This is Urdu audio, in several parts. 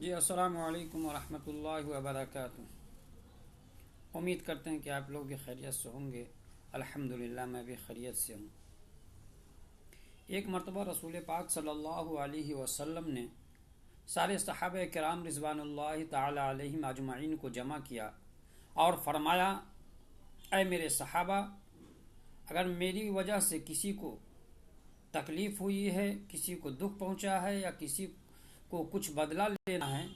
جی السلام علیکم ورحمۃ اللہ وبرکاتہ۔ امید کرتے ہیں کہ آپ لوگ بھی خیریت سے ہوں گے۔ الحمدللہ میں بھی خیریت سے ہوں۔ ایک مرتبہ رسول پاک صلی اللہ علیہ وسلم نے سارے صحابہ کرام رضوان اللہ تعالی علیہم اجمعین کو جمع کیا اور فرمایا، اے میرے صحابہ، اگر میری وجہ سے کسی کو تکلیف ہوئی ہے، کسی کو دکھ پہنچا ہے یا کسی کو کچھ بدلہ لینا ہے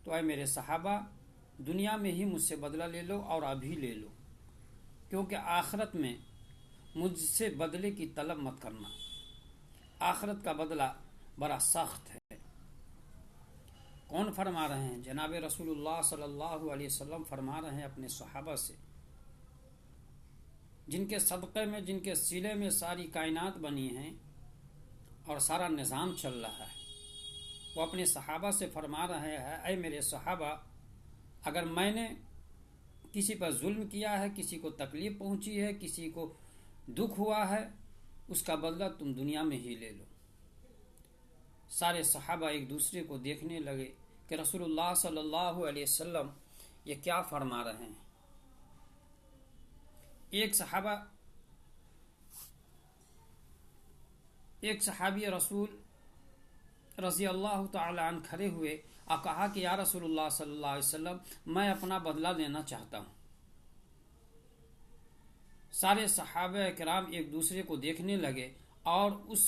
تو اے میرے صحابہ، دنیا میں ہی مجھ سے بدلہ لے لو اور ابھی لے لو، کیونکہ آخرت میں مجھ سے بدلے کی طلب مت کرنا۔ آخرت کا بدلہ بڑا سخت ہے۔ کون فرما رہے ہیں؟ جناب رسول اللہ صلی اللہ علیہ وسلم فرما رہے ہیں اپنے صحابہ سے، جن کے صدقے میں، جن کے سلے میں ساری کائنات بنی ہیں اور سارا نظام چل رہا ہے۔ وہ اپنے صحابہ سے فرما رہے ہیں، اے میرے صحابہ، اگر میں نے کسی پر ظلم کیا ہے، کسی کو تکلیف پہنچی ہے، کسی کو دکھ ہوا ہے، اس کا بدلہ تم دنیا میں ہی لے لو۔ سارے صحابہ ایک دوسرے کو دیکھنے لگے کہ رسول اللہ صلی اللہ علیہ وسلم یہ کیا فرما رہے ہیں۔ ایک صحابی رسول رضی اللہ تعالی عنہ کھڑے ہوئے اور کہا کہ یا رسول اللہ صلی اللہ علیہ وسلم، میں اپنا بدلہ لینا چاہتا ہوں۔ سارے صحابہ کرام ایک دوسرے کو دیکھنے لگے اور اس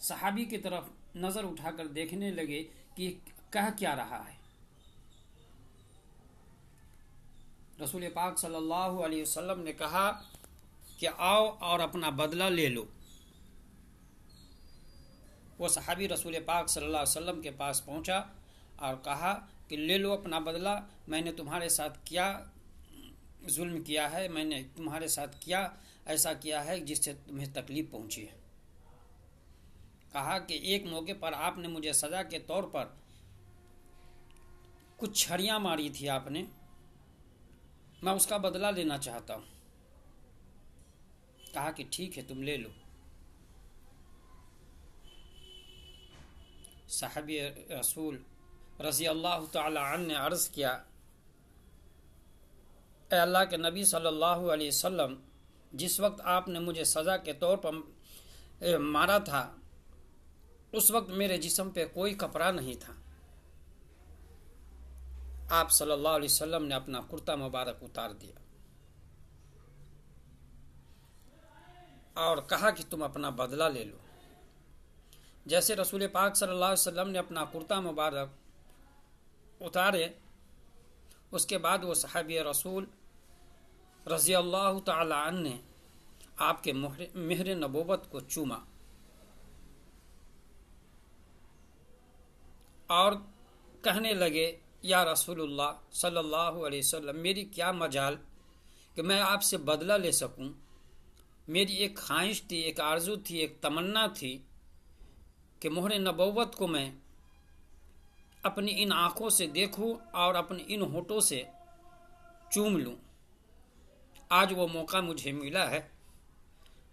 صحابی کی طرف نظر اٹھا کر دیکھنے لگے کہ کہہ کیا رہا ہے۔ رسول پاک صلی اللہ علیہ وسلم نے کہا کہ آؤ اور اپنا بدلہ لے لو۔ وہ صحابی رسول پاک صلی اللہ علیہ وسلم کے پاس پہنچا اور کہا کہ لے لو اپنا بدلہ، میں نے تمہارے ساتھ کیا ظلم کیا ہے، میں نے تمہارے ساتھ کیا ایسا کیا ہے جس سے تمہیں تکلیف پہنچی ہے۔ کہا کہ ایک موقع پر آپ نے مجھے سزا کے طور پر کچھ چھڑیاں ماری تھی آپ نے، میں اس کا بدلہ لینا چاہتا ہوں۔ کہا کہ ٹھیک ہے، تم لے لو۔ صحابی رسول رضی اللہ تعالی عنہ نے عرض کیا، اے اللہ کے نبی صلی اللہ علیہ وسلم، جس وقت آپ نے مجھے سزا کے طور پر مارا تھا، اس وقت میرے جسم پہ کوئی کپڑا نہیں تھا۔ آپ صلی اللہ علیہ وسلم نے اپنا کرتا مبارک اتار دیا اور کہا کہ تم اپنا بدلہ لے لو۔ جیسے رسول پاک صلی اللہ علیہ وسلم نے اپنا کرتا مبارک اتارے، اس کے بعد وہ صحابی رسول رضی اللہ تعالی عنہ نے آپ کے مہر نبوت کو چوما اور کہنے لگے، یا رسول اللہ صلی اللہ علیہ وسلم، میری کیا مجال کہ میں آپ سے بدلہ لے سکوں۔ میری ایک خواہش تھی، ایک آرزو تھی، ایک تمنا تھی کہ مہر نبوت کو میں اپنی ان آنکھوں سے دیکھوں اور اپنی ان ہونٹوں سے چوم لوں۔ آج وہ موقع مجھے ملا ہے۔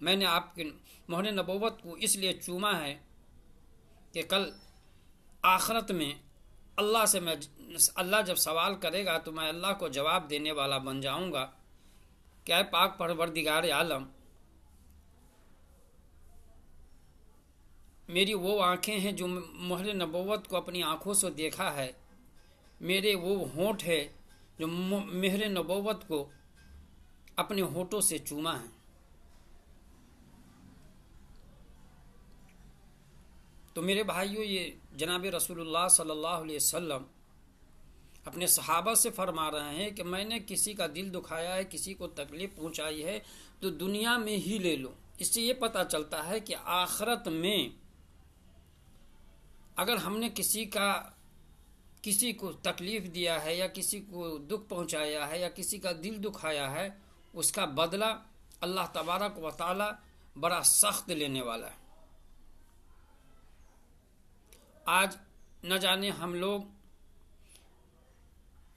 میں نے آپ کی مہر نبوت کو اس لیے چوما ہے کہ کل آخرت میں اللہ جب سوال کرے گا تو میں اللہ کو جواب دینے والا بن جاؤں گا کہ اے پاک پروردگار عالم، میری وہ آنکھیں ہیں جو مہر نبوت کو اپنی آنکھوں سے دیکھا ہے، میرے وہ ہونٹ ہے جو مہر نبوت کو اپنے ہونٹوں سے چوما ہے۔ تو میرے بھائیوں، یہ جناب رسول اللہ صلی اللہ علیہ وسلم اپنے صحابہ سے فرما رہے ہیں کہ میں نے کسی کا دل دکھایا ہے، کسی کو تکلیف پہنچائی ہے تو دنیا میں ہی لے لو۔ اس سے یہ پتہ چلتا ہے کہ آخرت میں اگر ہم نے کسی کو تکلیف دیا ہے یا کسی کو دکھ پہنچایا ہے یا کسی کا دل دکھایا ہے، اس کا بدلہ اللہ تبارک و تعالی بڑا سخت لینے والا ہے۔ آج نہ جانے ہم لوگ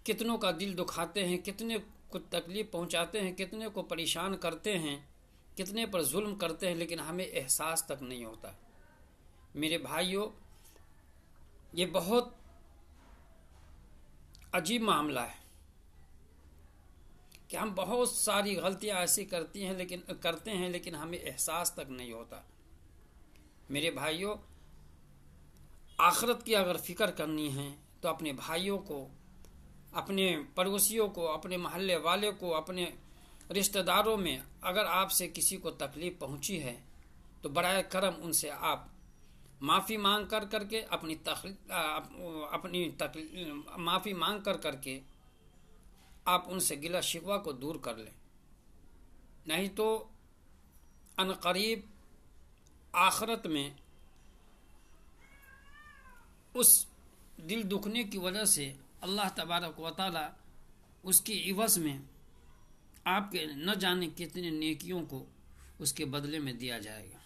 کتنوں کا دل دکھاتے ہیں، کتنے کو تکلیف پہنچاتے ہیں، کتنے کو پریشان کرتے ہیں، کتنے پر ظلم کرتے ہیں، لیکن ہمیں احساس تک نہیں ہوتا۔ میرے بھائیوں، یہ بہت عجیب معاملہ ہے کہ ہم بہت ساری غلطیاں ایسی کرتے ہیں لیکن ہمیں احساس تک نہیں ہوتا۔ میرے بھائیوں، آخرت کی اگر فکر کرنی ہے تو اپنے بھائیوں کو، اپنے پڑوسیوں کو، اپنے محلے والے کو، اپنے رشتہ داروں میں اگر آپ سے کسی کو تکلیف پہنچی ہے تو برائے کرم ان سے آپ معافی مانگ کر کے معافی مانگ کر کے آپ ان سے گلہ شکوہ کو دور کر لیں، نہیں تو ان قریب آخرت میں اس دل دکھنے کی وجہ سے اللہ تبارک و تعالی اس کی عوض میں آپ کے نہ جانے کتنے نیکیوں کو اس کے بدلے میں دیا جائے گا۔